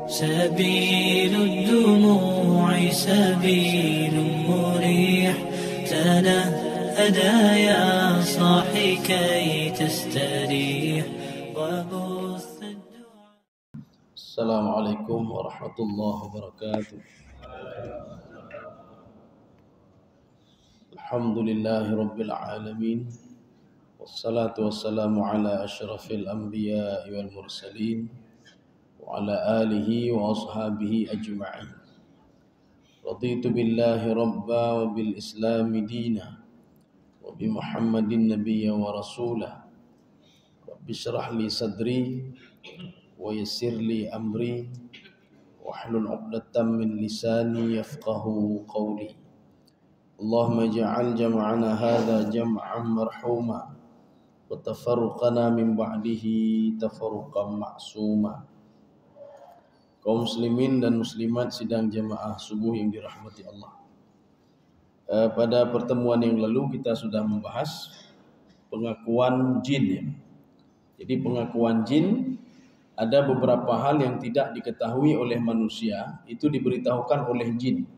سبيل الدموع سبيل مريح، تنهدى يا صاحي كي تستريح وبث الدعاء. السلام عليكم ورحمة الله وبركاته. الحمد لله رب العالمين، والصلاة والسلام على أشرف الأنبياء والمرسلين وعلى آله وأصحابه أجمعين. رضيت بالله ربا وبالإسلام دينا وبمحمد نبيا ورسولا. رب اشرح لي صدري ويسر لي أمري واحلل عقدة من لساني يفقه قولي. اللهم اجعل جمعنا هذا جمعا مرحوما وتفرقنا من بعده تفرقا معصوما. Kaum muslimin dan muslimat sidang jamaah subuh yang dirahmati Allah. Pada pertemuan yang lalu kita sudah membahas pengakuan jin ya. Jadi pengakuan jin, ada beberapa hal yang tidak diketahui oleh manusia, itu diberitahukan oleh jin.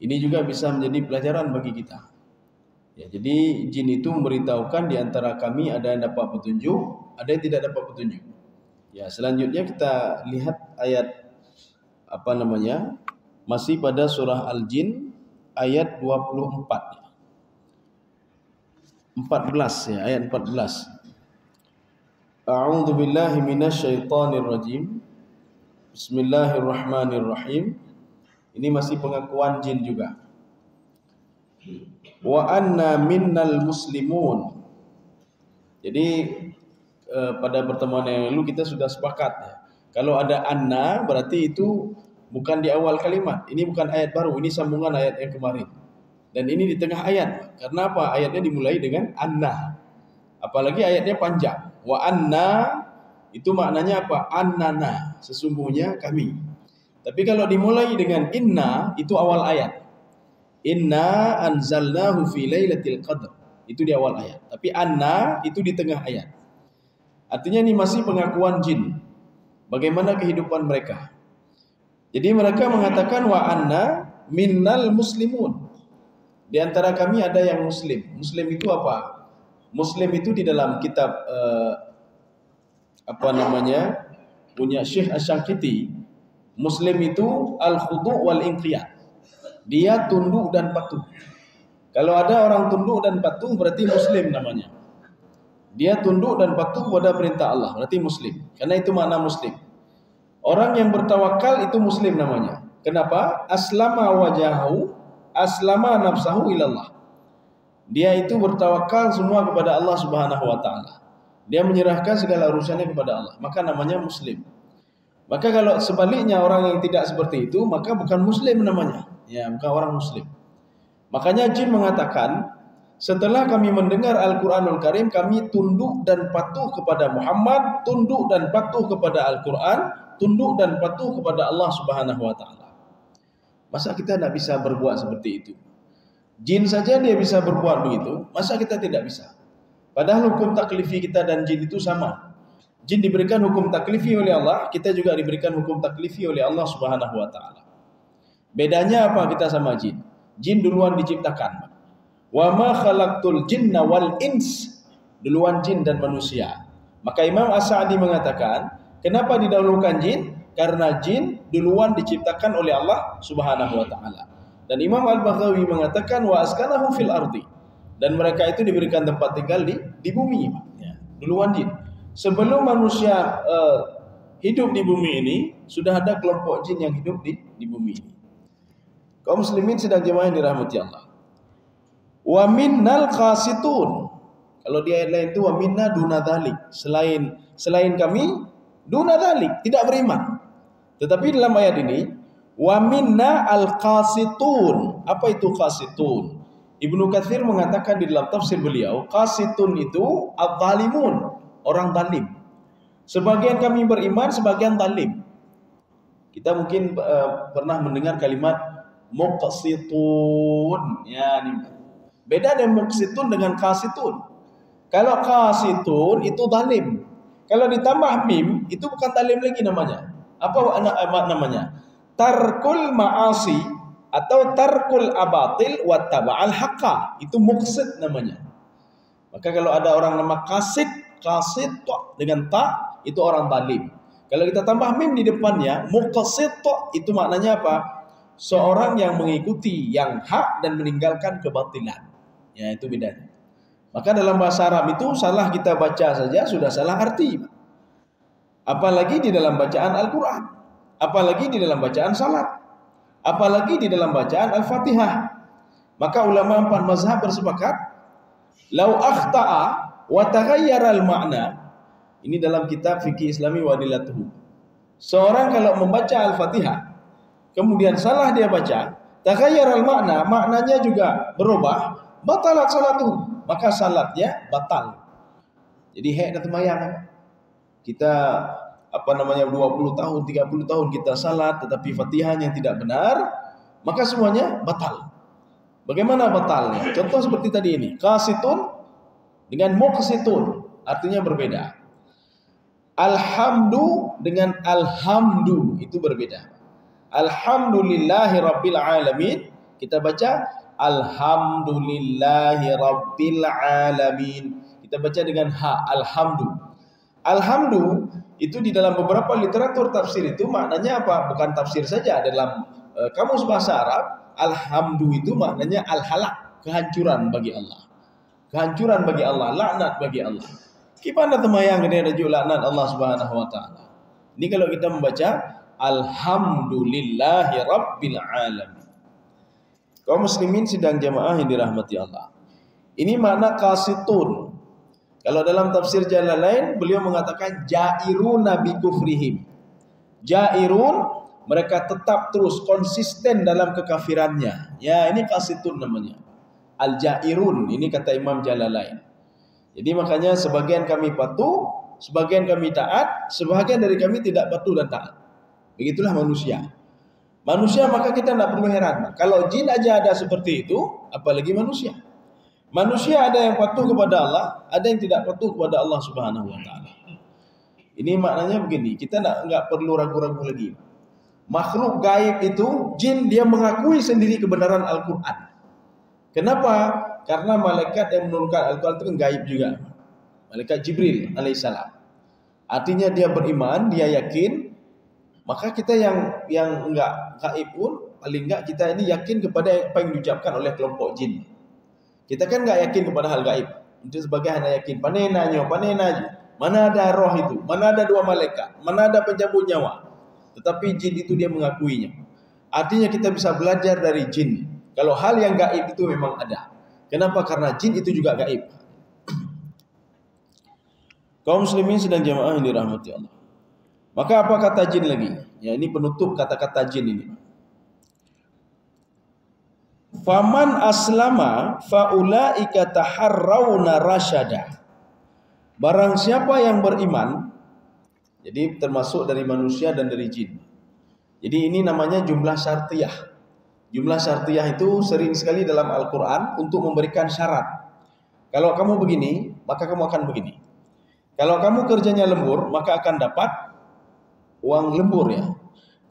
Ini juga bisa menjadi pelajaran bagi kita. Ya, jadi jin itu memberitahukan di antara kami ada yang dapat petunjuk, ada yang tidak dapat petunjuk. Ya, selanjutnya kita lihat ayat masih pada surah Al-Jin ayat 24. 14 ya, ayat 14. A'udzu billahi minasyaitonir rajim. Bismillahirrahmanirrahim. Ini masih pengakuan jin juga. Wa anna minnal muslimun. Jadi pada pertemuan yang lalu kita sudah sepakat ya. Kalau ada anna berarti itu bukan di awal kalimat. Ini bukan ayat baru, ini sambungan ayat yang kemarin. Dan ini di tengah ayat. Karena apa? Ayatnya dimulai dengan anna. Apalagi ayatnya panjang. Wa anna itu maknanya apa? Annana, sesungguhnya kami. Tapi kalau dimulai dengan inna, itu awal ayat. Inna anzalnahu fi lailatul qadr. Itu di awal ayat. Tapi anna itu di tengah ayat. Artinya ini masih pengakuan jin. Bagaimana kehidupan mereka. Jadi mereka mengatakan wa anna minnal muslimun. Di antara kami ada yang muslim. Muslim itu apa? Muslim itu di dalam kitab punya Syekh Asy-Syangkiti, muslim itu al-khudu' wal inqiyad. Dia tunduk dan patuh. Kalau ada orang tunduk dan patuh berarti muslim namanya. Dia tunduk dan patuh pada perintah Allah, berarti muslim. Karena itu makna muslim. Orang yang bertawakal itu muslim namanya. Kenapa? Aslama wajahu, aslama nafsahu ilallah. Dia itu bertawakal semua kepada Allah Subhanahu wa taala. Dia menyerahkan segala urusannya kepada Allah, maka namanya muslim. Maka kalau sebaliknya orang yang tidak seperti itu, maka bukan muslim namanya. Ya, bukan orang muslim. Makanya jin mengatakan, setelah kami mendengar Al-Quranul Karim, kami tunduk dan patuh kepada Muhammad, tunduk dan patuh kepada Al-Quran, tunduk dan patuh kepada Allah Subhanahu wa taala. Masa kita tidak bisa berbuat seperti itu? Jin saja dia bisa berbuat begitu, masa kita tidak bisa? Padahal hukum taklifi kita dan jin itu sama. Jin diberikan hukum taklifi oleh Allah, kita juga diberikan hukum taklifi oleh Allah Subhanahu wa taala. Bedanya apa kita sama jin? Jin duluan diciptakan. Wa ma khalaqtul jinna wal ins. Duluan jin dan manusia. Maka Imam As-Sa'di mengatakan, kenapa didahulukan jin? Karena jin duluan diciptakan oleh Allah Subhanahu wa taala. Dan Imam Al-Baghawi mengatakan wa askanahu fil ardi. Dan mereka itu diberikan tempat tinggal di bumi. Ya, duluan jin. Sebelum manusia hidup di bumi ini, sudah ada kelompok jin yang hidup di bumi ini. Kaum muslimin sedang jemaah yang dirahmati Allah. Wa minnal qasitun. Kalau di ayat lain itu wa minna duna dzalik. Selain kami duna dzalik, tidak beriman. Tetapi dalam ayat ini wa minna al-qasitun. Apa itu qasitun? Ibnu Katsir mengatakan di dalam tafsir beliau, qasitun itu adz-dzalimun, orang zalim. Sebagian kami beriman, sebagian zalim. Kita mungkin pernah mendengar kalimat muqsitun. Ya, ini beda dengan muqsitun dengan qasitun. Kalau qasitun itu zalim. Kalau ditambah mim itu bukan zalim lagi namanya. Apa namanya? Tarkul ma'asi atau tarkul abatil wa taba'al haqqa. Itu muqsid namanya. Maka kalau ada orang nama qasid dengan ta, itu orang zalim. Kalau kita tambah mim di depannya, muqsid itu maknanya apa? Seorang yang mengikuti yang hak dan meninggalkan kebatilan. Ya, itu bedanya. Maka dalam bahasa Arab itu salah kita baca saja sudah salah arti. Apalagi di dalam bacaan Al-Quran, apalagi di dalam bacaan salat, apalagi di dalam bacaan Al-Fatihah. Maka ulama empat mazhab bersepakat, lau akhta'a wa taghayyara al-ma'na. Ini dalam kitab Fikih Islami wa Adillatuhu. Seorang kalau membaca Al-Fatihah, kemudian salah dia baca, taghayyara al-ma'na, maknanya juga berubah, batalat salatuhu, maka salatnya batal. Jadi dah temayang. Kita 20 tahun, 30 tahun kita salat tetapi Fatihahnya tidak benar, maka semuanya batal. Bagaimana batalnya? Contoh seperti tadi ini, qasitun dengan muqsitun artinya berbeda. Alhamdu dengan alhamdu itu berbeda. Alhamdulillahi rabbil alamin, kita baca alhamdulillahi rabbil alamin. Kita baca dengan ha, alhamdu. Alhamdu itu di dalam beberapa literatur tafsir itu maknanya apa? Bukan tafsir saja, dalam kamus bahasa Arab, alhamdu itu maknanya al-halak, kehancuran bagi Allah. Kehancuran bagi Allah, laknat bagi Allah. Gimana temayang ini ada juga laknat Allah Subhanahu wa taala. Ini kalau kita membaca alhamdulillahi rabbil alamin. Kaum muslimin sidang jamaah yang dirahmati Allah. Ini makna qasitun. Kalau dalam tafsir Jalalain beliau mengatakan jairuna bi kufrihim. Jairun, mereka tetap terus konsisten dalam kekafirannya. Ya, ini qasitun namanya. Al-jairun, ini kata Imam Jalalain. Jadi makanya sebagian kami patuh, sebagian kami taat, sebagian dari kami tidak patuh dan taat. Begitulah manusia. Manusia maka kita tidak perlu heran. Kalau jin aja ada seperti itu, apalagi manusia. Manusia ada yang patuh kepada Allah, ada yang tidak patuh kepada Allah Subhanahu wa taala. Ini maknanya begini, kita enggak perlu ragu-ragu lagi. Makhluk gaib itu, jin, dia mengakui sendiri kebenaran Al-Qur'an. Kenapa? Karena malaikat yang menurunkan Al-Qur'an itu kan gaib juga. Malaikat Jibril alaihissalam. Artinya dia beriman, dia yakin. Maka kita yang enggak gaib pun, paling enggak kita ini yakin kepada apa yang diucapkan oleh kelompok jin. Kita kan enggak yakin kepada hal gaib. Itu sebagai hanya yakin panena aja. Mana ada roh itu? Mana ada dua malaikat? Mana ada pencabut nyawa? Tetapi jin itu dia mengakuinya. Artinya kita bisa belajar dari jin. Kalau hal yang gaib itu memang ada. Kenapa? Karena jin itu juga gaib. Kaum muslimin sedang jamaah yang dirahmati Allah. Maka apa kata jin lagi? Ya, ini penutup kata-kata jin ini. Faman aslama faulaika taharrauna rasyada. Barang siapa yang beriman, jadi termasuk dari manusia dan dari jin. Jadi ini namanya jumlah syartiyah. Jumlah syartiyah itu sering sekali dalam Al-Quran untuk memberikan syarat. Kalau kamu begini, maka kamu akan begini. Kalau kamu kerjanya lembur, maka akan dapat uang lembur ya.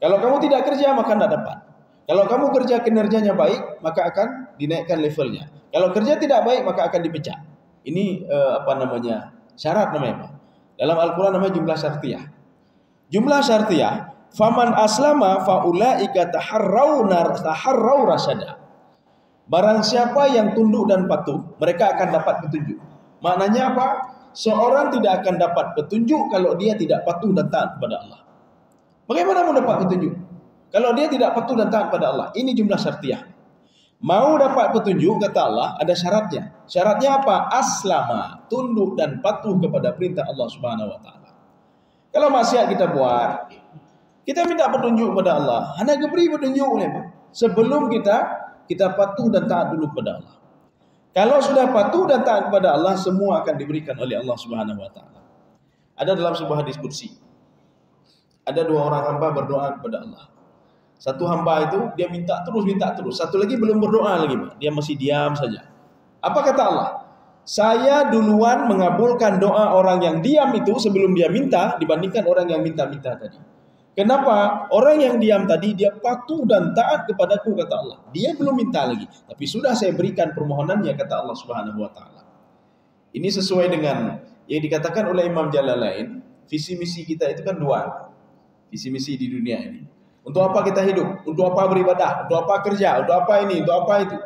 Kalau kamu tidak kerja, maka tidak dapat. Kalau kamu kerja kinerjanya baik, maka akan dinaikkan levelnya. Kalau kerja tidak baik, maka akan dipecat. Ini syarat namanya apa? Dalam Al-Quran namanya jumlah syartiyah. Jumlah syartiyah, faman aslama faulaika taharrau rasyada. Barang siapa yang tunduk dan patuh, mereka akan dapat petunjuk. Maknanya apa? Seorang tidak akan dapat petunjuk kalau dia tidak patuh dan taat kepada Allah. Bagaimana mau dapat petunjuk? Kalau dia tidak patuh dan taat pada Allah. Ini jumlah syartiyah. Mau dapat petunjuk, kata Allah, ada syaratnya. Syaratnya apa? Aslama, tunduk dan patuh kepada perintah Allah Subhanahu wa taala. Kalau maksiat kita buat, kita minta petunjuk kepada Allah. Hanya beri petunjuk oleh Allah. Sebelum kita patuh dan taat dulu kepada Allah. Kalau sudah patuh dan taat kepada Allah, semua akan diberikan oleh Allah Subhanahu wa taala. Ada dalam sebuah diskusi. Ada dua orang hamba berdoa kepada Allah. Satu hamba itu dia minta terus. Satu lagi belum berdoa lagi, dia masih diam saja. Apa kata Allah? Saya duluan mengabulkan doa orang yang diam itu sebelum dia minta dibandingkan orang yang minta-minta tadi. Kenapa? Orang yang diam tadi dia patuh dan taat kepadaku, kata Allah. Dia belum minta lagi, tapi sudah saya berikan permohonannya, kata Allah Subhanahu wa taala. Ini sesuai dengan yang dikatakan oleh Imam Jalalain, visi misi kita itu kan dua. Visi misi di dunia ini. Untuk apa kita hidup? Untuk apa beribadah? Untuk apa kerja? Untuk apa ini? Untuk apa itu?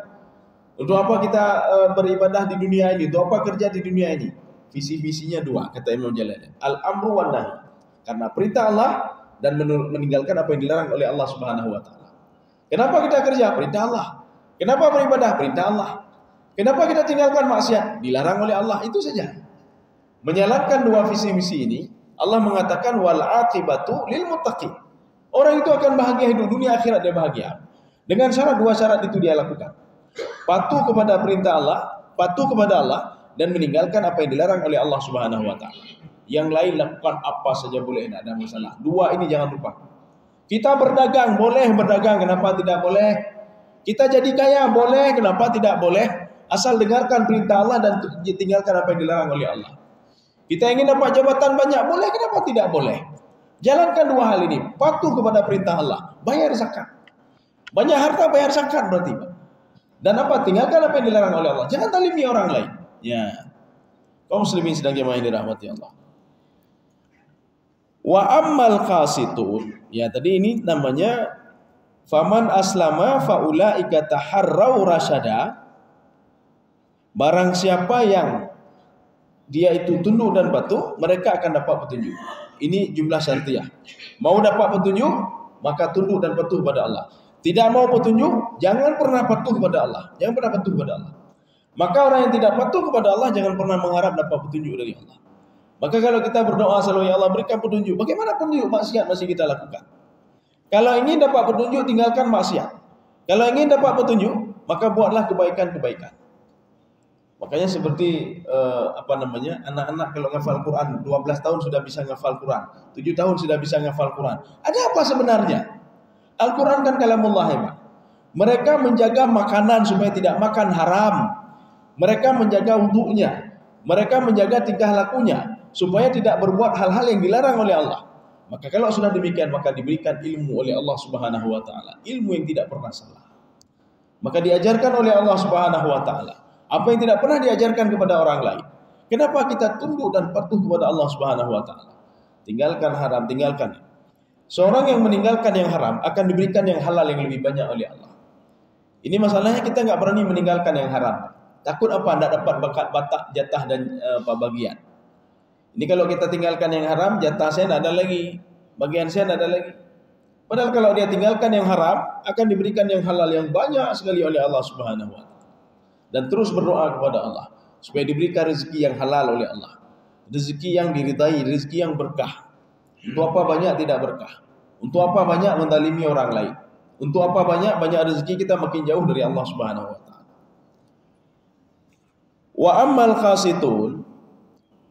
Untuk apa kita beribadah di dunia ini? Untuk apa kerja di dunia ini? Visi-visinya dua, kata Imam Jalalain. Al-amru wan nahi. Karena perintah Allah dan meninggalkan apa yang dilarang oleh Allah Subhanahu wa taala. Kenapa kita kerja? Perintah Allah. Kenapa beribadah? Perintah Allah. Kenapa kita tinggalkan maksiat? Dilarang oleh Allah, itu saja. Menjalankan dua visi misi ini, Allah mengatakan wal aqibatu lil muttaqin. Orang itu akan bahagia hidup dunia akhirat, dia bahagia. Dengan syarat, dua syarat itu dia lakukan. Patuh kepada perintah Allah, patuh kepada Allah dan meninggalkan apa yang dilarang oleh Allah Subhanahu wa taala. Yang lain lakukan apa saja boleh, tidak ada masalah. Dua ini jangan lupa. Kita berdagang, boleh berdagang, kenapa tidak boleh? Kita jadi kaya, boleh, kenapa tidak boleh? Asal dengarkan perintah Allah dan tinggalkan apa yang dilarang oleh Allah. Kita ingin dapat jabatan banyak, boleh, kenapa tidak boleh? Jalankan dua hal ini, patuh kepada perintah Allah, bayar zakat. Banyak harta, bayar zakat berarti. Dan apa? Tinggalkan apa yang dilarang oleh Allah. Jangan zalimi orang lain. Ya. Kaum muslimin sedang jemaah yang dirahmati Allah. Wa ammal qasitun, ya tadi ini namanya faman aslama faulaika taharrau rasyada. Barang siapa yang dia itu tunduk dan patuh, mereka akan dapat petunjuk. Ini jumlah syartiyah. Mau dapat petunjuk, maka tunduk dan patuh pada Allah. Tidak mau petunjuk, jangan pernah patuh kepada Allah. Jangan pernah patuh kepada Allah. Maka orang yang tidak patuh kepada Allah jangan pernah mengharap dapat petunjuk dari Allah. Maka kalau kita berdoa selalu, ya Allah berikan petunjuk, bagaimana petunjuk? Maksiat masih kita lakukan. Kalau ingin dapat petunjuk, tinggalkan maksiat. Kalau ingin dapat petunjuk, maka buatlah kebaikan-kebaikan. Makanya seperti anak-anak kalau ngafal Quran 12 tahun sudah bisa ngafal Quran, 7 tahun sudah bisa ngafal Quran. Ada apa sebenarnya? Al-Quran kan kalamullah ya. Mereka menjaga makanan supaya tidak makan haram. Mereka menjaga wudunya. Mereka menjaga tingkah lakunya supaya tidak berbuat hal-hal yang dilarang oleh Allah. Maka kalau sudah demikian, maka diberikan ilmu oleh Allah Subhanahu wa taala, ilmu yang tidak pernah salah. Maka diajarkan oleh Allah Subhanahu wa taala apa yang tidak pernah diajarkan kepada orang lain. Kenapa kita tunduk dan patuh kepada Allah Subhanahu wa taala? Tinggalkan haram, tinggalkan. Seorang yang meninggalkan yang haram akan diberikan yang halal yang lebih banyak oleh Allah. Ini masalahnya kita enggak berani meninggalkan yang haram. Takut apa? Tidak dapat batak, jatah dan bagian. Ini kalau kita tinggalkan yang haram, jatah saya tidak ada lagi, bagian saya tidak ada lagi. Padahal kalau dia tinggalkan yang haram, akan diberikan yang halal yang banyak sekali oleh Allah Subhanahu wa taala. Dan terus berdoa kepada Allah supaya diberikan rezeki yang halal oleh Allah. Rezeki yang diridai, rezeki yang berkah. Untuk apa banyak tidak berkah? Untuk apa banyak mendalimi orang lain? Untuk apa banyak rezeki kita makin jauh dari Allah Subhanahu wa taala. Wa ammal qasitun,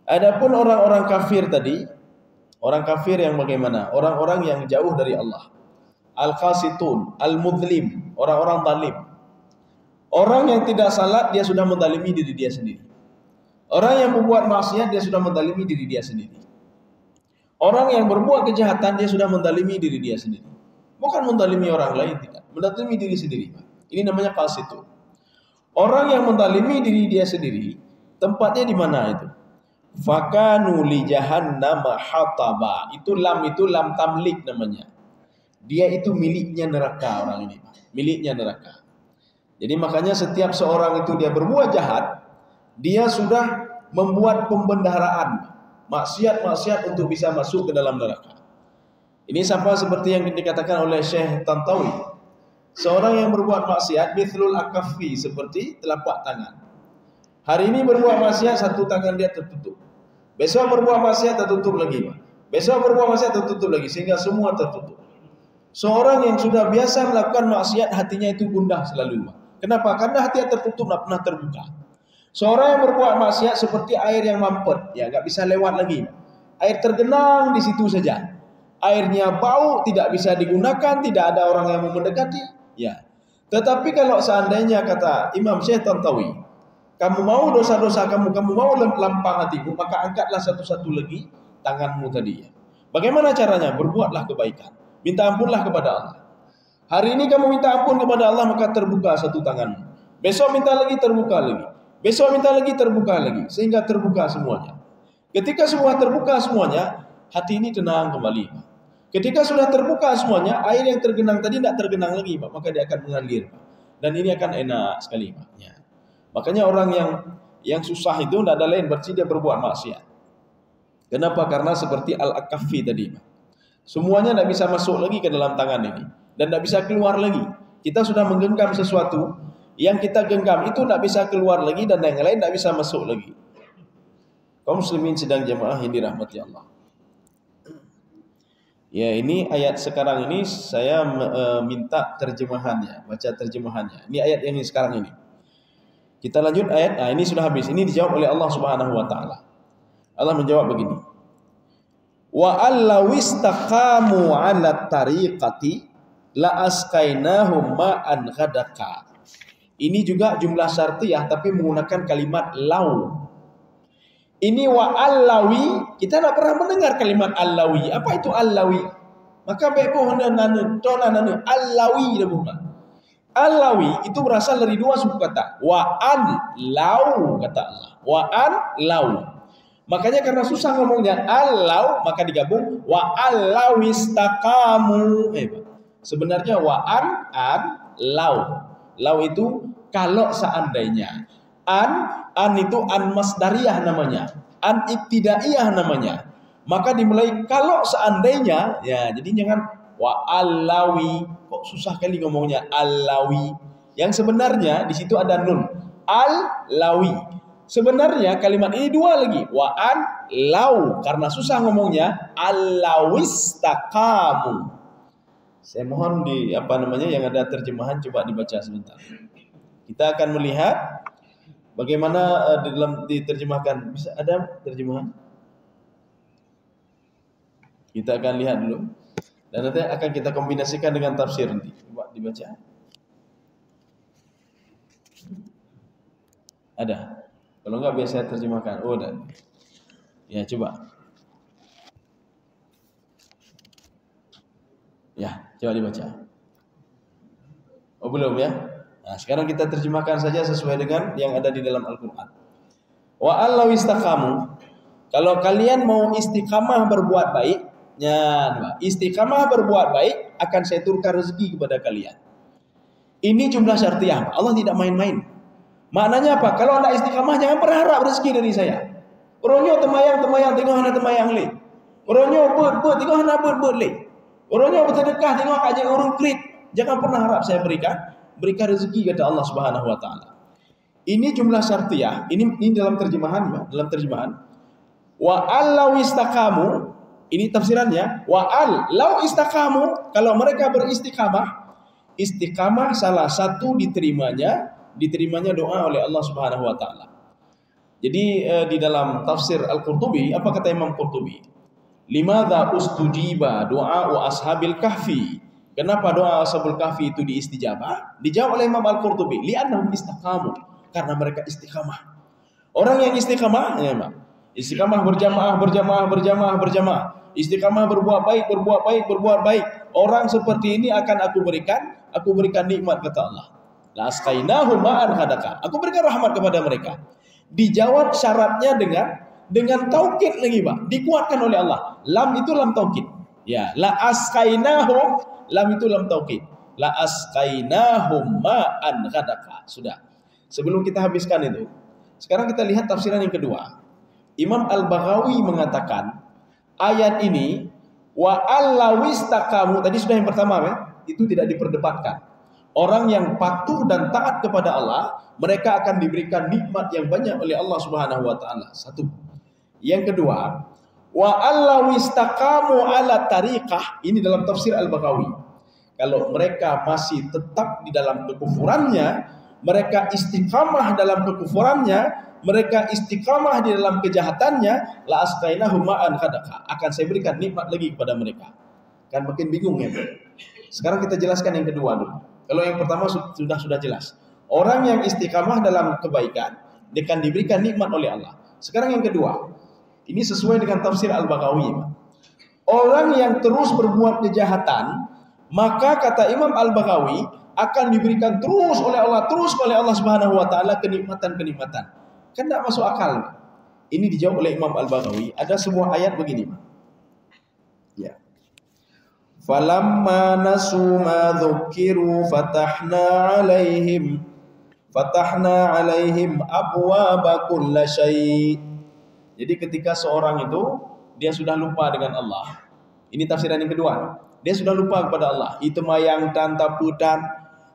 adapun orang-orang kafir tadi, orang kafir yang bagaimana? Orang-orang yang jauh dari Allah. Al-qasitun, al-mudlim, orang-orang zalim. Orang yang tidak salat dia sudah menzalimi diri dia sendiri. Orang yang membuat maksiat dia sudah menzalimi diri dia sendiri. Orang yang berbuat kejahatan dia sudah menzalimi diri dia sendiri. Bukan menzalimi orang lain, tidak. Menzalimi diri sendiri. Ini namanya qasitun. Orang yang menzalimi diri dia sendiri, tempatnya di mana itu? Fakanu li jahannam hataba. Itu lam tamlik namanya. Dia itu miliknya neraka orang ini, miliknya neraka. Jadi makanya setiap seorang itu dia berbuat jahat, dia sudah membuat pembendaharaan maksiat-maksiat untuk bisa masuk ke dalam neraka. Ini sama seperti yang dikatakan oleh Syekh Tantawi. Seorang yang berbuat maksiat mithlul akaffi, seperti telapak tangan. Hari ini berbuat maksiat, satu tangan dia tertutup. Besok berbuat maksiat tertutup lagi. Besok berbuat maksiat tertutup lagi, sehingga semua tertutup. Seorang yang sudah biasa melakukan maksiat, hatinya itu gundah selalu. Kenapa? Karena hati yang tertutup tidak pernah terbuka. Seorang yang berbuat maksiat seperti air yang mampet, ya nggak bisa lewat lagi. Air tergenang di situ saja. Airnya bau, tidak bisa digunakan, tidak ada orang yang mau mendekati. Ya. Tetapi kalau seandainya kata Imam Syekh Tantawi, kamu mau dosa-dosa kamu mau lampang hatimu, maka angkatlah satu-satu lagi tanganmu tadi. Ya. Bagaimana caranya? Berbuatlah kebaikan. Minta ampunlah kepada Allah. Hari ini kamu minta ampun kepada Allah, maka terbuka satu tanganmu. Besok minta lagi, terbuka lagi. Besok minta lagi, terbuka lagi. Sehingga terbuka semuanya. Ketika semua terbuka semuanya, hati ini tenang kembali. Ketika sudah terbuka semuanya, air yang tergenang tadi tidak tergenang lagi, Pak. Maka dia akan mengalir, Pak. Dan ini akan enak sekali, Pak. Ya. Makanya orang yang susah itu tidak ada lain, berarti dia berbuat maksiat. Kenapa? Karena seperti Al-Akaffi tadi, Pak. Semuanya tidak bisa masuk lagi ke dalam tangan ini. Dan tidak bisa keluar lagi. Kita sudah menggenggam sesuatu, yang kita genggam itu tidak bisa keluar lagi, dan yang lain tidak bisa masuk lagi. Kaum muslimin sedang jamaah yang dirahmati Allah. Ya, ini ayat sekarang ini saya minta terjemahannya, baca terjemahannya. Ini ayat yang sekarang ini. Kita lanjut ayat. Nah, ini sudah habis. Ini dijawab oleh Allah Subhanahu wa taala. Allah menjawab begini. Wa allawistaqamu 'ala tariqati la askainahum ma'an ghadaka. Ini juga jumlah syartiyah tapi menggunakan kalimat lau. Ini wa allawi, kita tidak pernah mendengar kalimat allawi. Apa itu allawi? Maka bebo nanu allawi dah bukan. Allawi itu berasal dari dua suku kata. Wa an lau kata Allah. Wa an lau. Makanya karena susah ngomongnya allau, maka digabung wa allawistaqamu. Sebenarnya wa an lau. Lau itu kalau seandainya. An itu an masdariyah namanya. An ibtidaiyah namanya. Maka dimulai kalau seandainya, ya jadi jangan wa allawi. Kok susah kali ngomongnya allawi. Yang sebenarnya di situ ada nun. Allawi. Sebenarnya kalimat ini dua lagi. Wa an lau. Karena susah ngomongnya allawistaqamu. Saya mohon yang ada terjemahan coba dibaca sebentar. Kita akan melihat bagaimana diterjemahkan. Bisa ada terjemahan? Kita akan lihat dulu. Dan nanti akan kita kombinasikan dengan tafsir nanti. Coba dibaca. Ada. Kalau enggak biasa terjemahkan. Oh, ada. Ya, coba. Ya, coba dibaca. Oh, belum ya? Nah, sekarang kita terjemahkan saja sesuai dengan yang ada di dalam Al-Quran. Wa allawistaqamu. Kalau kalian mau istiqamah berbuat baik, istiqamah berbuat baik, akan saya turunkan rezeki kepada kalian. Ini jumlah syartiyah. Allah tidak main-main. Maknanya apa? Kalau anda istiqamah, jangan berharap rezeki dari saya. Orangnya temayang, tengok anak temayang le. Orangnya ber, tengok anak ber le. Orangnya bersedekah, tengok ajak orang kredit. Jangan pernah harap saya berikan rezeki kata Allah Subhanahu wa taala. Ini jumlah syartiyah. Ini dalam terjemahan, Wa allawistaqamu, ini tafsirannya. Wa allau istaqamu, kalau mereka beristiqamah. Istiqamah salah satu diterimanya doa oleh Allah Subhanahu wa taala. Jadi di dalam tafsir Al-Qurtubi, apa kata Imam Qurtubi? Limadza ustujiba doa ashabil kahfi. Kenapa doa ashabul kahfi itu diistijabah? Dijawab oleh Imam Al-Qurtubi, li'annahum istaqamu, karena mereka istiqamah. Orang yang istiqamah, ya Pak. Istiqamah berjamaah. Istiqamah berbuat baik. Orang seperti ini akan aku berikan nikmat kata Allah. La askainahum ma'an ghadaka. Aku berikan rahmat kepada mereka. Dijawab syaratnya dengan taukid lagi, Pak. Dikuatkan oleh Allah. Lam itu lam taukid. Ya, la askainahum, lam itu lam taukid. La askainahum ma'an ghadaka. Sudah. Sebelum kita habiskan itu, sekarang kita lihat tafsiran yang kedua. Imam Al-Baghawi mengatakan ayat ini wa allawistaqamu, tadi sudah yang pertama ya, itu tidak diperdebatkan. Orang yang patuh dan taat kepada Allah, mereka akan diberikan nikmat yang banyak oleh Allah Subhanahu wa taala. Satu. Yang kedua, wa allawistaqamu ala tariqah, ini dalam tafsir Al-Baghawi. Kalau mereka masih tetap di dalam kekufurannya, mereka istiqamah dalam kekufurannya, mereka istiqamah di dalam kejahatannya, la askainahum ma'an ghadaka, akan saya berikan nikmat lagi kepada mereka. Kan makin bingung ya. Sekarang kita jelaskan yang kedua dulu. Kalau yang pertama sudah jelas. Orang yang istiqamah dalam kebaikan akan diberikan nikmat oleh Allah. Sekarang yang kedua. Ini sesuai dengan tafsir Al-Baghawi. Orang yang terus berbuat kejahatan, maka kata Imam Al-Baghawi akan diberikan terus oleh Allah Subhanahu wa taala kenikmatan-kenikmatan. Kan tidak masuk akal. Ini dijawab oleh Imam Al-Baghawi. Ada sebuah ayat begini. Ya. Falamma nasu ma dzukiru fatahna alaihim abwaaba kulli syai'. Jadi ketika seorang itu dia sudah lupa dengan Allah. Ini tafsiran yang kedua. Dia sudah lupa kepada Allah. Itu mayang dan taputan.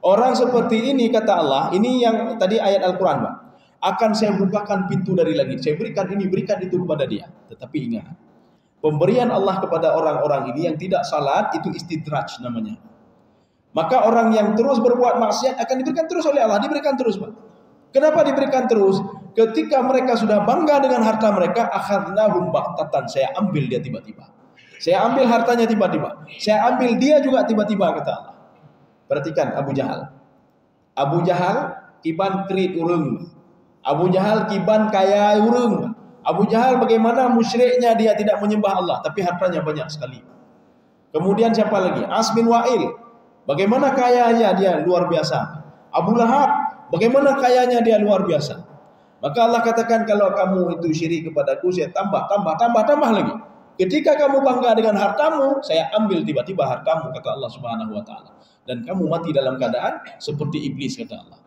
Orang seperti ini kata Allah, ini yang tadi ayat Al-Qur'an, Pak. Akan saya bukakan pintu dari langit. Saya berikan ini, berikan itu kepada dia. Tetapi ingat, pemberian Allah kepada orang-orang ini yang tidak salat itu istidraj namanya. Maka orang yang terus berbuat maksiat akan diberikan terus oleh Allah, diberikan terus, Pak. Kenapa diberikan terus? Ketika mereka sudah bangga dengan harta mereka, akhadnahum baghtatan, saya ambil dia tiba-tiba. Saya ambil hartanya tiba-tiba. Saya ambil dia juga tiba-tiba kata Allah. Perhatikan Abu Jahal. Abu Jahal kiban krit urung. Abu Jahal kiban kaya urung. Abu Jahal bagaimana musyriknya dia tidak menyembah Allah, tapi hartanya banyak sekali. Kemudian siapa lagi? As bin Wa'il. Bagaimana kayanya dia luar biasa. Abu Lahab, bagaimana kayanya dia luar biasa. Maka Allah katakan kalau kamu itu syirik kepadaku, saya tambah lagi. Ketika kamu bangga dengan hartamu, saya ambil tiba-tiba hartamu kata Allah Subhanahu wa taala. Dan kamu mati dalam keadaan seperti iblis kata Allah.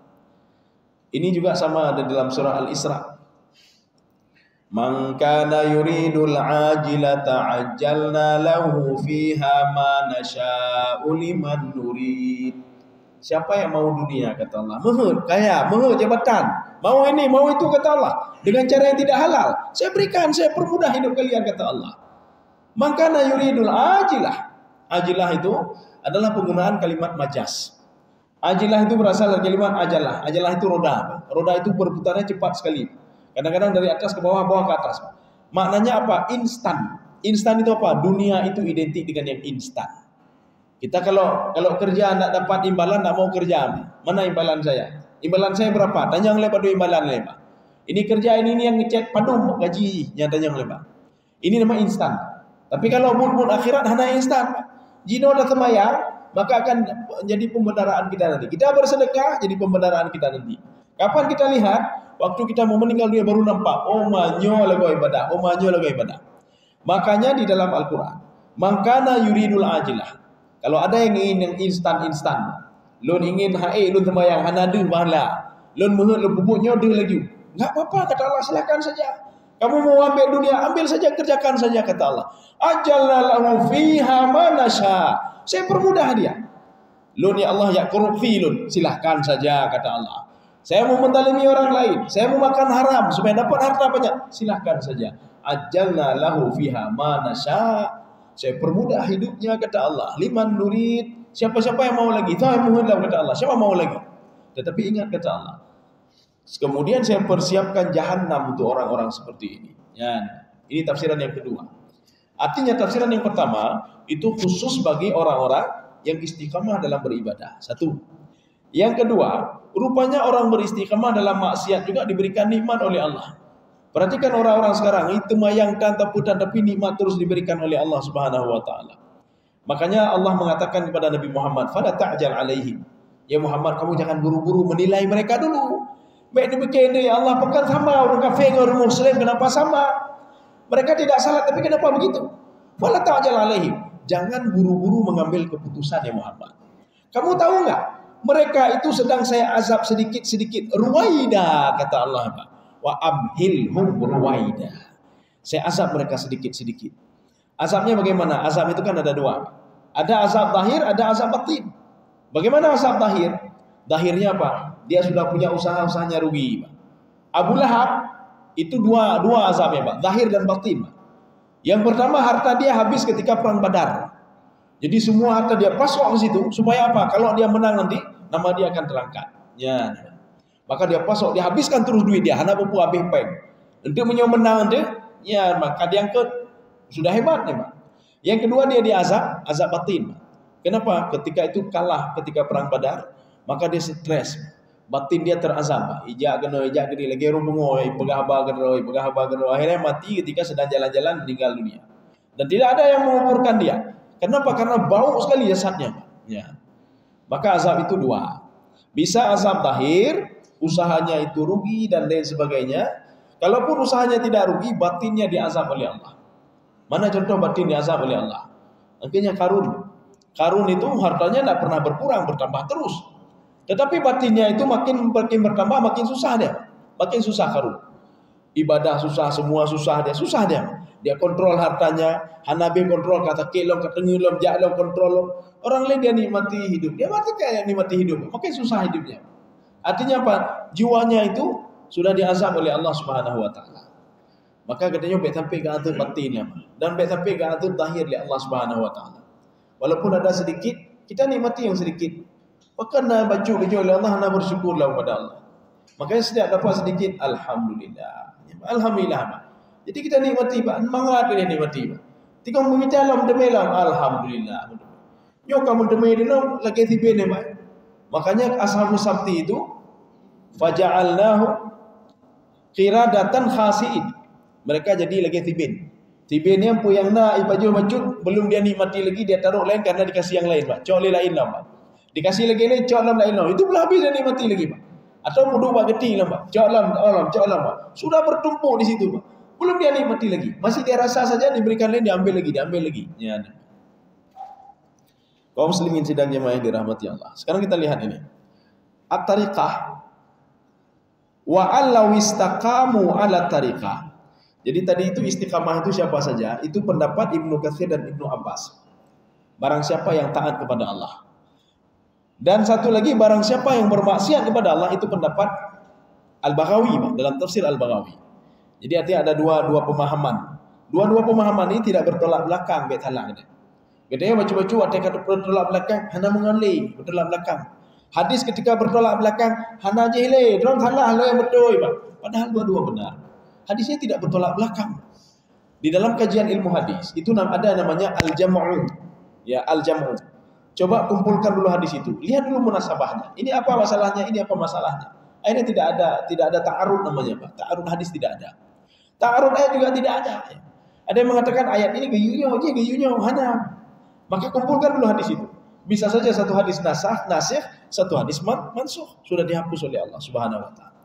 Ini juga sama ada dalam surah Al-Isra. Man kana yuridul ajilata ajjalna lahu fiha ma nasha'u liman nurid. Siapa yang mau dunia kata Allah, mahu kaya, mahu jabatan, mau ini, mau itu kata Allah, dengan cara yang tidak halal, saya berikan, saya permudah hidup kalian kata Allah. Man kana yuridul ajilah. Ajilah itu adalah penggunaan kalimat majas. Ajilah itu berasal dari kalimat ajalah. Ajalah itu roda. Roda itu berputarnya cepat sekali. Kadang-kadang dari atas ke bawah, bawah ke atas. Maknanya apa? Instan. Instan itu apa? Dunia itu identik dengan yang instan. Kita kalau kerja tidak dapat imbalan, tidak mau kerja. Mana imbalan saya? Imbalan saya berapa? Tanya oleh pada imbalan lebar. Ini kerja ini yang ngecek padum gaji nyatanya lebar. Ini nama instan. Tapi kalau bun akhirat hanya instan. Jino dah sembahyang, maka akan jadi pembenaran kita nanti. Kita bersedekah, jadi pembenaran kita nanti. Kapan kita lihat? Waktu kita mau meninggal dunia baru nampak. Oh manyo lagu ibadah. Oh manyo lagu ibadah. Makanya di dalam Al-Quran, mangkana yuridul ajilah. Kalau ada yang ingin yang instan, lun ingin lun sembahyang hanadu bahala, lun mengut lun bubuknya dia lagi. Enggak apa-apa kata Allah, silakan saja. Kamu mau ambil dunia, ambil saja, kerjakan saja kata Allah. Ajalna lahu fiha ma nasha. Saya permudah dia. Lun ya Allah ya korupsi lun, silakan saja kata Allah. Saya mau menzalimi orang lain, saya mau makan haram supaya dapat harta banyak, silakan saja. Ajalna lahu fiha ma nasha. Saya permudah hidupnya kata Allah. Liman nurid. Siapa-siapa yang mau lagi? Saya mohonlah kata Allah. Siapa mau lagi? Tetapi ingat kata Allah. Kemudian saya persiapkan jahanam untuk orang-orang seperti ini. Ya, ini tafsiran yang kedua. Artinya tafsiran yang pertama itu khusus bagi orang-orang yang istiqamah dalam beribadah. Satu. Yang kedua, rupanya orang beristiqamah dalam maksiat juga diberikan nikmat oleh Allah. Perhatikan orang-orang sekarang itu mayangkan taputan tapi nikmat terus diberikan oleh Allah Subhanahu wa taala. Makanya Allah mengatakan kepada Nabi Muhammad, "Fala ta'jal 'alaihim." Ya Muhammad, kamu jangan buru-buru menilai mereka dulu. Baik demikian ya Allah, pekan sama orang kafir dengan orang muslim, kenapa sama? Mereka tidak salah tapi kenapa begitu? Fala ta'jal 'alaihim. Jangan buru-buru mengambil keputusan ya Muhammad. Kamu tahu enggak? Mereka itu sedang saya azab sedikit-sedikit. Ruwaida kata Allah, Pak. Wa amhilhum ruwaida. Saya azab mereka sedikit-sedikit. Azabnya bagaimana? Azab itu kan ada dua. Ada azab zahir, ada azab batin. Bagaimana azab zahir? Zahirnya apa? Dia sudah punya usaha-usahanya rugi, Pak. Abu Lahab itu dua azabnya, Pak. Zahir dan batin, Pak. Yang pertama harta dia habis ketika perang Badar. Jadi semua harta dia pasok ke situ supaya apa? Kalau dia menang nanti nama dia akan terangkat. Ya. Maka dia pasok, dia habiskan terus duit dia, hana pupu habis peng. Untuk menang nanti, ya maka dia angkat sudah hebat nih, Pak. Yang kedua dia diazab, azab batin. Kenapa? Ketika itu kalah ketika perang Badar, maka dia stres. Batin dia terazab, Pak. Ijak gede lagi rumbungoi, pegah ba gede, akhirnya mati ketika sedang jalan-jalan meninggal dunia. Dan tidak ada yang menguburkan dia. Kenapa? Karena bau sekali jasadnya. Ya. Maka azab itu dua. Bisa azab zahir, usahanya itu rugi dan lain sebagainya. Kalaupun usahanya tidak rugi, batinnya diazab oleh Allah. Mana contoh batin diazab oleh Allah? Akhirnya Karun. Karun itu hartanya tidak pernah berkurang, bertambah terus. Tetapi batinnya itu makin bertambah, makin susah dia. Makin susah Karun. Ibadah susah, semua susah dia. Dia kontrol hartanya, Hanabi kontrol, kata kelong, kata ngulom, jaklong, kontrol. Orang lain dia nikmati hidup. Dia mati kayak nikmati hidup. Makin susah hidupnya. Artinya apa? Jiwanya itu sudah diazab oleh Allah Subhanahu wa taala. Maka katanya baik sampai ke atur batinnya dan baik sampai ke atur zahir oleh Allah Subhanahu wa taala. Walaupun ada sedikit, kita nikmati yang sedikit. Maka nak baca oleh Allah, nak bersyukurlah kepada Allah. Makanya setiap dapat sedikit, alhamdulillah. Alhamdulillah. Jadi kita nikmati, Pak. Mangat dia nikmati, Pak. Tika meminta alam demelam, alhamdulillah. Yo kamu demai dino lagi tibe ne, Pak. Makanya ashabus sabti itu faja'alnahu qiradatan khasi'in. Mereka jadi lagi tibin. Tibin yang pun yang nak ibajul macut belum dia nikmati lagi, dia taruh lain karena dikasih yang lain, Pak. Cok lain lah, Pak. Dikasih lagi lain, cok lain lah. Itu belum habis dia nikmati lagi, Pak. Atau puduk Pak geti lah, Pak. Cok lam, Pak. Sudah bertumpuk di situ, Pak. Belum dia nikmati lagi. Masih dia rasa saja, diberikan lain, diambil lagi. Ya. Kaum muslimin sidang jemaah yang dirahmati Allah. Sekarang kita lihat ini. At-tariqah wa allaw istaqamu ala tariqah. Jadi tadi itu istiqamah itu siapa saja? Itu pendapat Ibnu Katsir dan Ibnu Abbas. Barang siapa yang taat kepada Allah. Dan satu lagi, barang siapa yang bermaksiat kepada Allah, itu pendapat Al-Baghawi dalam tafsir Al-Baghawi. Jadi artinya ada dua pemahaman. Dua pemahaman ini tidak bertolak belakang, bethalah. Katanya baca-baca ada kata bertolak belakang, hana mengalih, bertolak belakang. Hadis ketika bertolak belakang, hana jahilai, dorang salah yang betul, Pak. Padahal dua-dua benar. Hadisnya tidak bertolak belakang. Di dalam kajian ilmu hadis, itu ada namanya al-jam'u. Ya, al-jam'u. Coba kumpulkan dulu hadis itu. Lihat dulu munasabahnya. Ini apa masalahnya, ini apa masalahnya. Akhirnya tidak ada ta'arud namanya, Pak. Ta'arud hadis tidak ada. Ta'arud ayat juga tidak ada. Ada yang mengatakan ayat ini gayunya hana. Maka kumpulkan dulu hadis itu. Bisa saja satu hadis nasikh, satu hadis mansukh, sudah dihapus oleh Allah Subhanahu wa taala.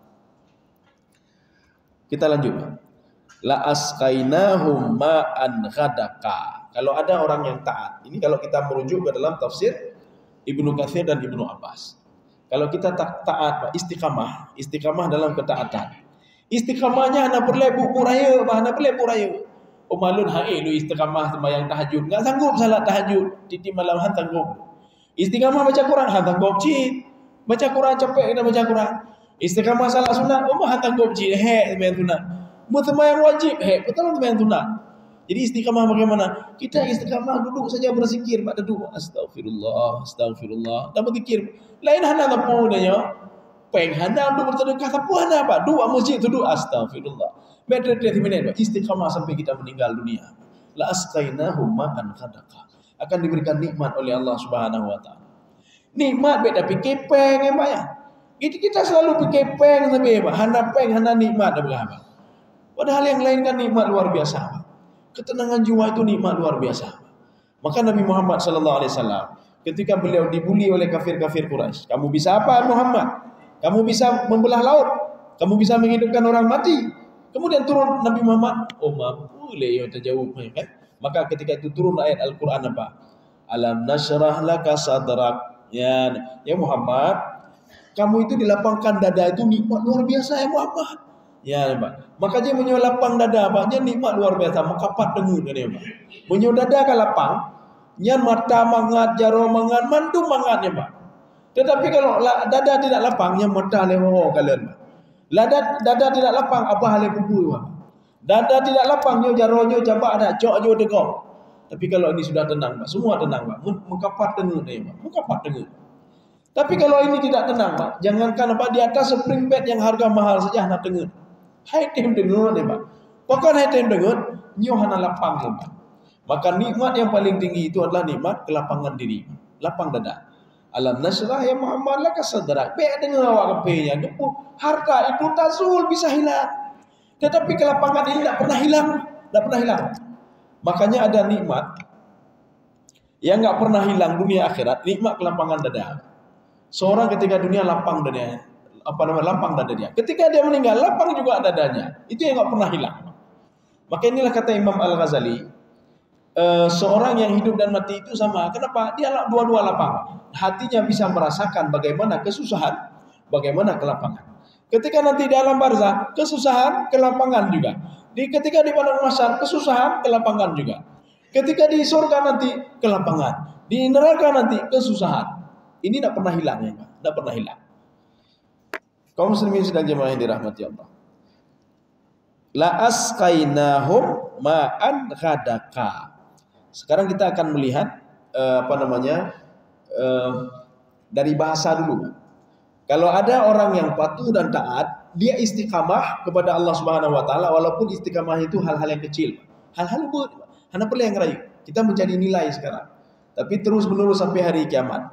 Kita lanjut. La asqainahum ma'an ghadaka. Kalau ada orang yang taat. Ini kalau kita merujuk ke dalam tafsir Ibnu Katsir dan Ibnu Abbas. Kalau kita taat, istiqamah dalam ketaatan. Istiqamahnya hana perlu buku raya, hana perlu buku raya. Malun hae lu istiqamah sembahyang tahajud. Enggak sanggup salat tahajud, titi malam han sanggup. Istiqamah baca Quran han sanggup cit. Baca Quran capek kena baca Quran. Istiqamah salat sunat, han sanggup cit. Sembahyang sunat. Mau sembahyang wajib, betul sembahyang sunat. Jadi istiqamah bagaimana? Kita istiqamah duduk saja berzikir, Pak, duduk. Astagfirullah. Tak berzikir. Lain hana tapu dia. Peng hana duduk bersedekah tapu hana, Pak. Dua masjid duduk astagfirullah. Betul 30 minit, Pak. Istiqamah sampai kita meninggal dunia. La asqainahum ma'an ghadaka. Akan diberikan nikmat oleh Allah Subhanahu wa taala. Nikmat beda fikir peng ya, Pak ya. Kita selalu fikir peng sampai, Pak. Hana peng, hana nikmat apa? Padahal yang lain kan nikmat luar biasa, Pak. Ketenangan jiwa itu nikmat luar biasa. Maka Nabi Muhammad sallallahu alaihi wasallam ketika beliau dibuli oleh kafir-kafir Quraisy, kamu bisa apa Muhammad? Kamu bisa membelah laut, kamu bisa menghidupkan orang mati. Kemudian turun Nabi Muhammad, mampu le yo terjawab kan? Maka ketika itu turun ayat Al-Qur'an apa? Alam nashrah laka sadrak. Ya Muhammad, kamu itu dilapangkan dada itu nikmat luar biasa ya Muhammad. Ya, Pak. Maka dia lapang dada, Pak. Dia nikmat luar biasa, makapat dengut dia, Pak. Menyo dada ka lapang, nyan mata mangat, jaro mangat, mandu mangat ya, Pak. Tetapi kalau dada tidak lapang, nyan mata leho kalian, Pak. Dada tidak lapang, apa hal kubu, Pak. Dada tidak lapang, nyo jaro nyo jabak ada, cok nyo degok. Tapi kalau ini sudah tenang, Pak. Semua tenang, Pak. Mengkapat dengut dia, Pak. Mengkapat dengut. Tapi kalau ini tidak tenang, Pak. Jangankan apa di atas spring bed yang harga mahal saja nak dengut. Hai tim dengut deh, Pak. Pokoknya hai tim dengut, nyo hana lapang, Pak. Maka nikmat yang paling tinggi itu adalah nikmat kelapangan diri, lapang dada. Alam nasrah ya Muhammad laka sadrak. Be dengan awak kepenya, harta itu tazul bisa hilang. Tetapi kelapangan ini tidak pernah hilang, Makanya ada nikmat yang nggak pernah hilang dunia akhirat, nikmat kelapangan dada. Seorang ketika dunia lapang dadanya, lapang dada dia. Ketika dia meninggal, lapang juga dadanya. Itu yang nggak pernah hilang. Maka inilah kata Imam Al-Ghazali, seorang yang hidup dan mati itu sama. Kenapa? Dia dua-dua lapang. Hatinya bisa merasakan bagaimana kesusahan, bagaimana kelapangan. Ketika nanti di alam barzah, kesusahan, kelapangan juga. Ketika di padang mahsyar, kesusahan, kelapangan juga. Ketika di surga nanti, kelapangan. Di neraka nanti, kesusahan. Ini tidak pernah hilang, ya, tidak pernah hilang. Kaum muslimin sedang jemaah yang dirahmati Allah. La asqainahum ma'an ghadaka. Sekarang kita akan melihat dari bahasa dulu. Kalau ada orang yang patuh dan taat, dia istiqamah kepada Allah Subhanahu wa taala, walaupun istiqamah itu hal-hal yang kecil. Hal-hal hanya perlu yang rayu. Kita mencari nilai sekarang. Tapi terus-menerus sampai hari kiamat.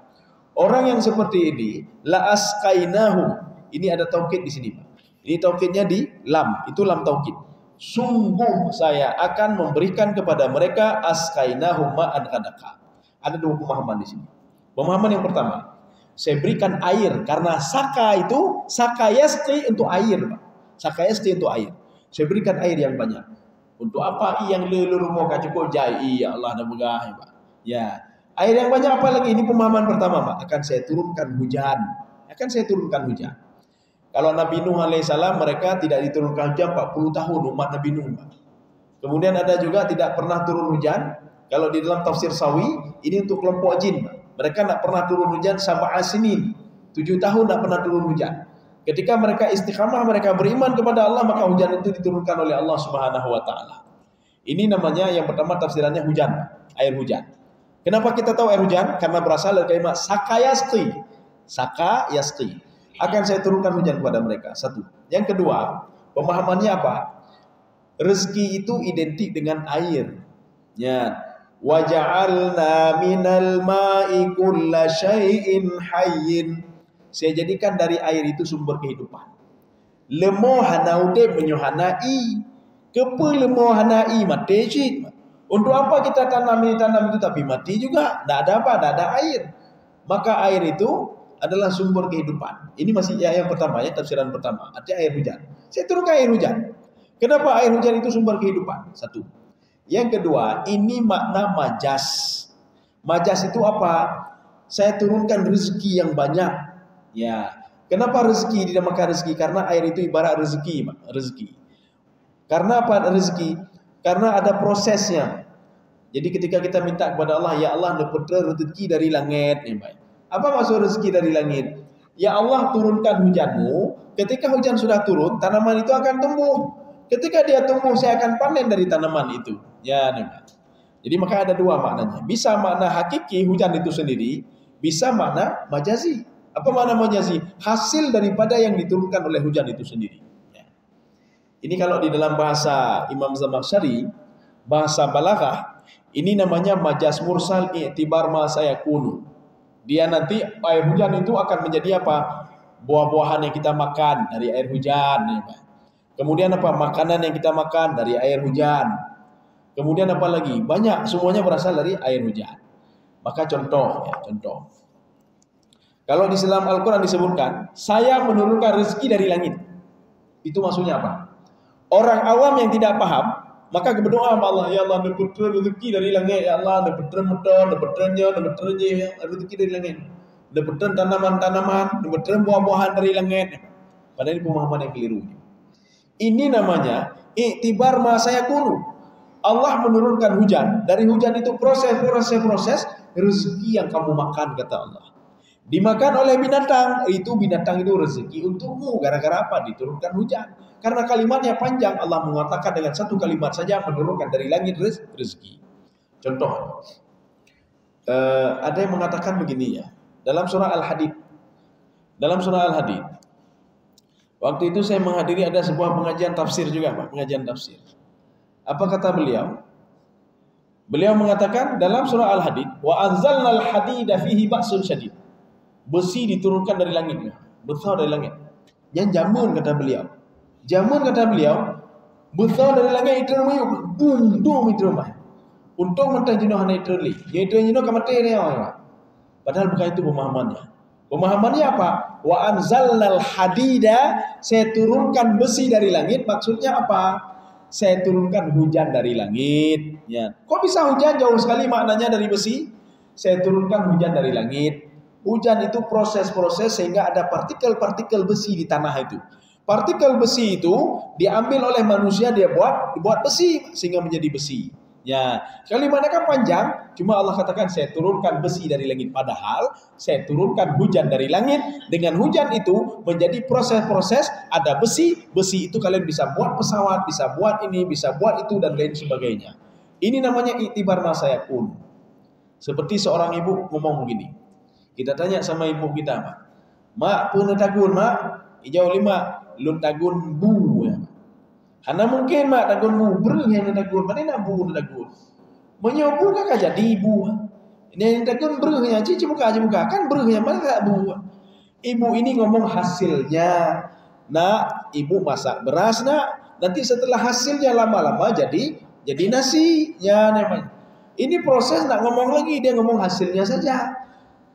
Orang yang seperti ini, la asqainahum. Ini ada taukid di sini, Pak. Ini taukidnya di lam, itu lam taukid. Sungguh saya akan memberikan kepada mereka asqainahum ma'an ghadaka. Ada dua pemahaman di sini. Pemahaman yang pertama, saya berikan air karena saka itu sakayasti untuk air, Pak. Sakayasti untuk air. Saya berikan air yang banyak. Untuk apa? Yang lelur mau cukup jai, ya Allah dan megah, ya, Pak. Ya. Air yang banyak apa lagi? Ini pemahaman pertama, Pak. Akan saya turunkan hujan. Akan saya turunkan hujan. Kalau Nabi Nuh alaihissalam mereka tidak diturunkan hujan 40 tahun umat Nabi Nuh. Kemudian ada juga tidak pernah turun hujan. Kalau di dalam tafsir Sawi, ini untuk kelompok jin. Mereka tidak pernah turun hujan sab'a sinin. 7 tahun tidak pernah turun hujan. Ketika mereka istiqamah, mereka beriman kepada Allah, maka hujan itu diturunkan oleh Allah Subhanahu wa taala. Ini namanya yang pertama tafsirannya hujan, air hujan. Kenapa kita tahu air hujan? Karena berasal dari kalimat sakayasti. Sakayasti. Akan saya turunkan hujan kepada mereka. Satu. Yang kedua, pemahamannya apa? Rezeki itu identik dengan air. Ya. Wa ja'alna minal ma'i kulla syai'in hayyin. Saya jadikan dari air itu sumber kehidupan. Lemoh hana udip menyohanai. Kepa lemoh hanai mati cik. Untuk apa kita tanam itu tapi mati juga. Tak ada apa, tak ada air. Maka air itu adalah sumber kehidupan. Ini masih yang pertama, ya, tafsiran pertama. Artinya air hujan. Saya turunkan air hujan. Kenapa air hujan itu sumber kehidupan? Satu. Yang kedua, ini makna majas. Majas itu apa? Saya turunkan rezeki yang banyak. Ya. Kenapa rezeki dinamakan rezeki? Karena air itu ibarat rezeki, rezeki. Karena apa rezeki? Karena ada prosesnya. Jadi ketika kita minta kepada Allah, ya Allah, dapat rezeki dari langit, ya baik. Apa maksud rezeki dari langit? Ya Allah, turunkan hujanmu. Ketika hujan sudah turun, tanaman itu akan tumbuh. Ketika dia tumbuh, saya akan panen dari tanaman itu. Ya, nih. Jadi maka ada dua maknanya. Bisa makna hakiki hujan itu sendiri, bisa makna majazi. Apa makna majazi? Hasil daripada yang diturunkan oleh hujan itu sendiri. Ya. Ini kalau di dalam bahasa Imam Zamakhsyari, bahasa balaghah, ini namanya majaz mursal i'tibar ma sayakunu. Dia nanti air hujan itu akan menjadi apa? Buah-buahan yang kita makan dari air hujan. Ya, Pak. Kemudian apa? Makanan yang kita makan dari air hujan. Kemudian apa lagi? Banyak, semuanya berasal dari air hujan. Maka contoh, ya, contoh. Kalau di dalam Al-Quran disebutkan, saya menurunkan rezeki dari langit. Itu maksudnya apa? Orang awam yang tidak paham, maka berdoa sama Allah, ya Allah, dapat rezeki dari langit, ya Allah, dapat rezeki dari langit, dapat tanaman-tanaman, dapat buah-buahan dari langit. Padahal ini pemahaman yang keliru. Ini namanya i'tibar ma sayakunu. Allah menurunkan hujan. Dari hujan itu proses rezeki yang kamu makan, kata Allah. Dimakan oleh binatang, itu binatang itu rezeki untukmu. Gara-gara apa? Diturunkan hujan. Karena kalimatnya panjang, Allah mengatakan dengan satu kalimat saja menurunkan dari langit rezeki. Contoh, ada yang mengatakan begini, ya, dalam surah Al-Hadid. Dalam surah Al-Hadid, waktu itu saya menghadiri ada sebuah pengajian tafsir juga, Pak, pengajian tafsir. Apa kata beliau? Beliau mengatakan dalam surah Al-Hadid, wa anzalnal hadida fihi ba'sun syadid. Besi diturunkan dari langit, besar dari langit. Yang jamun, kata beliau. Jamun, kata beliau, besar dari langit itu namanya bum itu namanya. untuk mentah jenuh naturally. Yaitu jenuh ke materi orang. Padahal bukan itu pemahamannya. Pemahamannya apa? Wa anzalnal hadida, saya turunkan besi dari langit. Maksudnya apa? Saya turunkan hujan dari langit. Ya. Kok bisa hujan? Jauh sekali maknanya dari besi. Saya turunkan hujan dari langit. Hujan itu proses-proses sehingga ada partikel-partikel besi di tanah itu. Partikel besi itu diambil oleh manusia, dia dibuat besi sehingga menjadi besi. Ya, kalimatnya kan panjang, cuma Allah katakan saya turunkan besi dari langit. Padahal saya turunkan hujan dari langit. Dengan hujan itu menjadi proses-proses, ada besi. Besi itu kalian bisa buat pesawat, bisa buat ini, bisa buat itu dan lain sebagainya. Ini namanya iktibar ma sayakun. Seperti seorang ibu ngomong begini. Kita tanya sama ibu kita, Mak, pun tagun, Mak? Ijau lima, lun tagun bu ya. Karena mungkin mak tagun bu, bereng yang tagun, mana nak bu tagun. Menyobu kakak jadi ibu. Ini yang tagun bereng yang cici muka aja muka, kan bereng yang mana tak bu. Ibu ini ngomong hasilnya. Nak, ibu masak beras nak. Nanti setelah hasilnya lama-lama jadi nasi. Ya namanya. Ini proses nak ngomong lagi, dia ngomong hasilnya saja.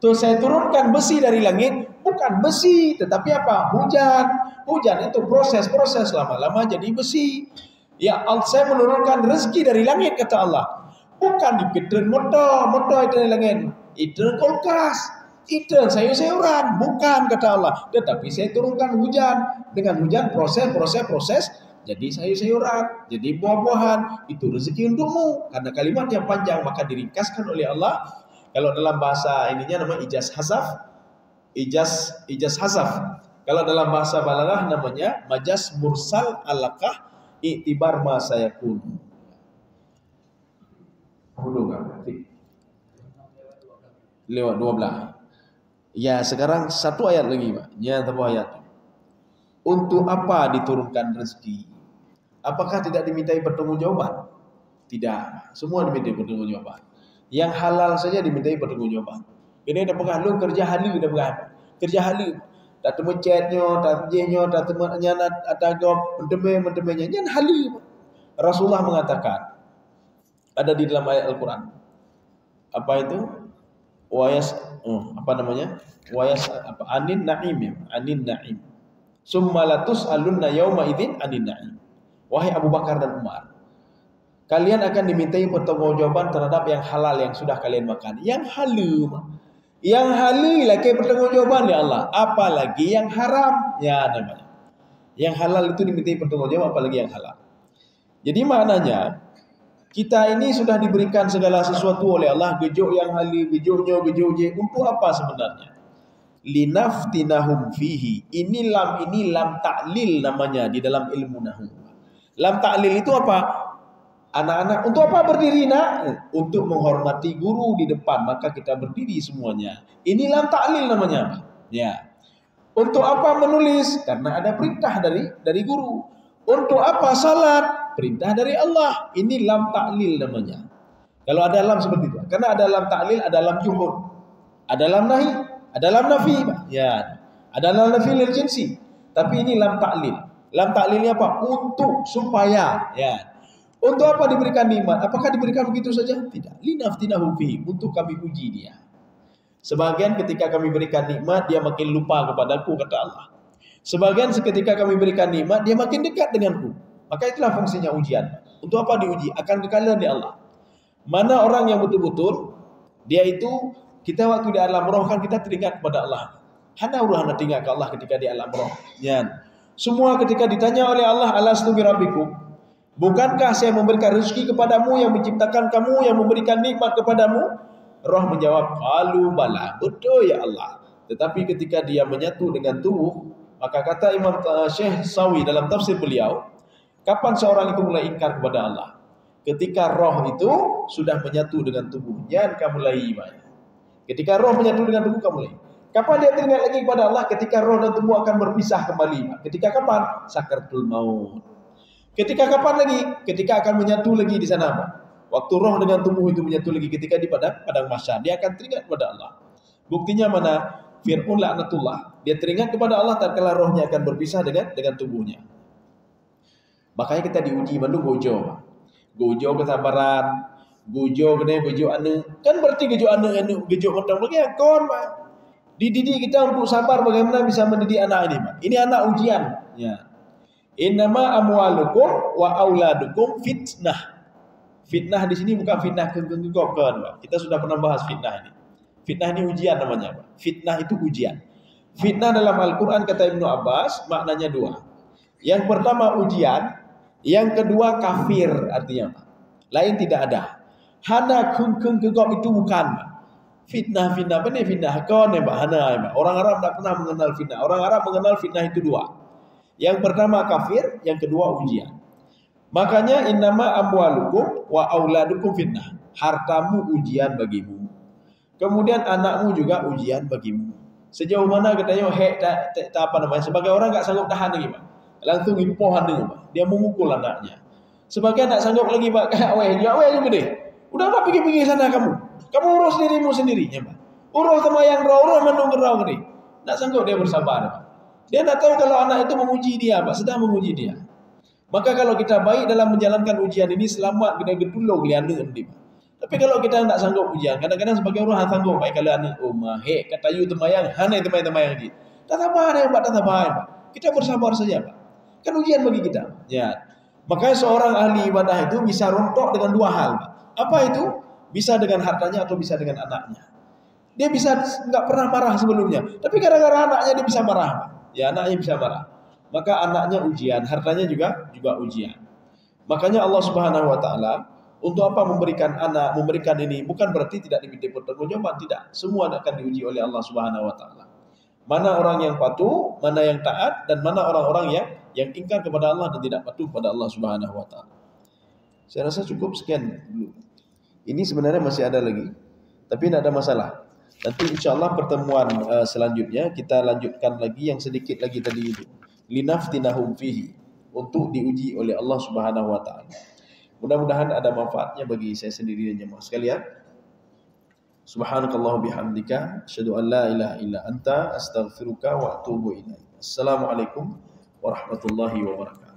Tuh saya turunkan besi dari langit, bukan besi, tetapi apa? Hujan. Hujan itu proses-proses lama-lama jadi besi. Ya Allah, saya menurunkan rezeki dari langit, kata Allah. Bukan diketren motor itu dari langit. Itu kulkas, itu sayur-sayuran, bukan, kata Allah. Tetapi saya turunkan hujan. Dengan hujan proses, jadi sayur-sayuran, jadi buah-buahan. Itu rezeki untukmu. Karena kalimat yang panjang maka diringkaskan oleh Allah. Kalau dalam bahasa ininya namanya ijaz hazaf. Ijaz hazaf. Kalau dalam bahasa balaghah namanya majaz mursal alaqah i'tibar ma sayakun. Lewat 12. Ya, sekarang satu ayat lagi, Pak. Ya, satu ayat. Untuk apa diturunkan rezeki? Apakah tidak dimintai pertanggungjawaban? Tidak. Semua dimintai pertanggungjawaban. Yang halal saja dimintai pertanggungjawaban. Ini dah pegah lu kerja halu dah pegah. Kerja halu. Tak temu chatnya, tak jehnya, tak temu nyana atagam, mendeme-mendemenya. Nyan halu. Rasulullah mengatakan ada di dalam ayat Al-Qur'an. Apa itu? Wayas apa namanya? Wayas apa? Anin na'im ya. Anin na'im. Summa latus'alunna yauma idzin anin na'im. Wahai Abu Bakar dan Umar, kalian akan dimintai pertanggungjawaban terhadap yang halal yang sudah kalian makan. Yang halal. Yang halal lagi pertanggungjawaban ya Allah. Apalagi yang haram. Ya namanya. Yang halal itu dimintai pertanggungjawaban apalagi yang halal. Jadi maknanya kita ini sudah diberikan segala sesuatu oleh Allah. Gejuk yang halal, gejuknya, gejuknya. Untuk apa sebenarnya? Linaftinahum fihi. Ini lam ta'lil namanya di dalam ilmu nahwu. Lam ta'lil itu apa? Anak-anak, untuk apa berdiri nak? Untuk menghormati guru di depan, maka kita berdiri semuanya. Ini lam ta'lil namanya. Ya. Untuk apa menulis? Karena ada perintah dari guru. Untuk apa salat? Perintah dari Allah. Ini lam ta'lil namanya. Kalau ada lam seperti itu. Karena ada lam ta'lil, ada lam juhud. Ada lam nahi, ada lam nafi. Ya. Ada lam nafi urgensi. Tapi ini lam ta'lil. Lam ta'lilnya apa? Untuk, supaya. Ya. Untuk apa diberikan nikmat? Apakah diberikan begitu saja? Tidak. Linaftinahum fihi, untuk kami uji dia. Sebagian ketika kami berikan nikmat, dia makin lupa kepadaku, kata Allah. Sebagian ketika kami berikan nikmat, dia makin dekat denganku. Maka itulah fungsinya ujian. Untuk apa diuji? Akan kekalian di Allah. Mana orang yang betul-betul, dia itu, kita waktu di alam roh kan kita teringat kepada Allah. Hana uruhana teringat ke Allah ketika di alam roh. Ya. Semua ketika ditanya oleh Allah, alastu bi rabbikum, bukankah saya memberikan rezeki kepadamu, yang menciptakan kamu, yang memberikan nikmat kepadamu? Roh menjawab, qalu bala, betul ya Allah. Tetapi ketika dia menyatu dengan tubuh, maka kata Imam Syekh Sawi dalam tafsir beliau, kapan seorang itu mulai ingkar kepada Allah? Ketika roh itu sudah menyatu dengan tubuhnya, kamu mulai iman. Ketika roh menyatu dengan tubuh, kamu mulai. Kapan dia teringat lagi kepada Allah? Ketika roh dan tubuh akan berpisah kembali. Ketika kapan? Sakaratul maut. Ketika kapan lagi? Ketika akan menyatu lagi di sana. Waktu roh dengan tubuh itu menyatu lagi ketika di padang mahsyar, dia akan teringat kepada Allah. Buktinya mana? Fir'aun laknatullah. Dia teringat kepada Allah tatkala rohnya akan berpisah dengan tubuhnya. Makanya kita diuji mandu gojo. Gojo kesabaran, Gujo kena gujo ane. Kan berarti gujo ane gujo metong lagi kon, Pak. Dididik kita untuk sabar bagaimana bisa mendidik anak ini, Pak. Ini anak ujian, ya. Innama amwalukum wa auladukum fitnah. Fitnah di sini bukan fitnah kegenggokan, Pak. Kita sudah pernah bahas fitnah ini. Fitnah ini ujian namanya, Pak. Fitnah itu ujian. Fitnah dalam Al-Quran kata Ibnu Abbas maknanya dua. Yang pertama ujian, yang kedua kafir artinya, Pak. Lain tidak ada. Hana kung kegok itu bukan, Pak. Fitnah apa nih fitnah? Kon ya, Pak. Hana ya, Pak. Orang Arab tidak pernah mengenal fitnah. Orang Arab mengenal fitnah itu dua. Yang pertama kafir, yang kedua ujian. Makanya innama amwalukum wa auladukum fitnah. Hartamu ujian bagimu. Kemudian anakmu juga ujian bagimu. Sejauh mana katanya apa namanya? Sebagai orang enggak sanggup tahan lagi, Pak. Langsung impohan dia, Pak. Dia memukul anaknya. Sebagian enggak sanggup lagi, Pak. Weh juga deh. Udah pergi sana kamu. Kamu urus dirimu sendiri, ya, Pak. Urus sama yang urus menunggu rau gede. Enggak sanggup dia bersabar, Pak. Dia enggak tahu kalau anak itu menguji dia, Pak. Sedang menguji dia. Maka kalau kita baik dalam menjalankan ujian ini, selamat kita gedulung liane endi, Pak. Tapi kalau kita tidak sanggup ujian, kadang-kadang sebagai orang sanggup, baik kalau anak kata yu temayang, hana temayang di. Tak sabar ya, Pak, tak sabar, Pak. Kita bersabar saja, Pak. Kan ujian bagi kita. Ya. Makanya seorang ahli ibadah itu bisa rontok dengan dua hal, Pak. Apa itu? Bisa dengan hartanya atau bisa dengan anaknya. Dia bisa nggak pernah marah sebelumnya, tapi gara-gara anaknya dia bisa marah, Pak. Ya, anaknya bisa marah. Maka anaknya ujian, hartanya juga ujian. Makanya Allah Subhanahu wa taala untuk apa memberikan anak, memberikan ini bukan berarti tidak diminta pertanggungjawaban, tidak. Semua akan diuji oleh Allah Subhanahu wa taala. Mana orang yang patuh, mana yang taat, dan mana orang-orang yang ingkar kepada Allah dan tidak patuh kepada Allah Subhanahu wa taala. Saya rasa cukup sekian dulu. Ini sebenarnya masih ada lagi, tapi tidak ada masalah. Nanti insyaallah pertemuan selanjutnya kita lanjutkan lagi yang sedikit lagi tadi itu. Linaftinahum fihi, untuk diuji oleh Allah Subhanahu wa taala. Mudah-mudahan ada manfaatnya bagi saya sendiri dan jemaah sekalian. Subhanakallah bihamdika asyhadu an la ilaha illa anta astaghfiruka wa atubu ilaik. Assalamualaikum warahmatullahi wabarakatuh.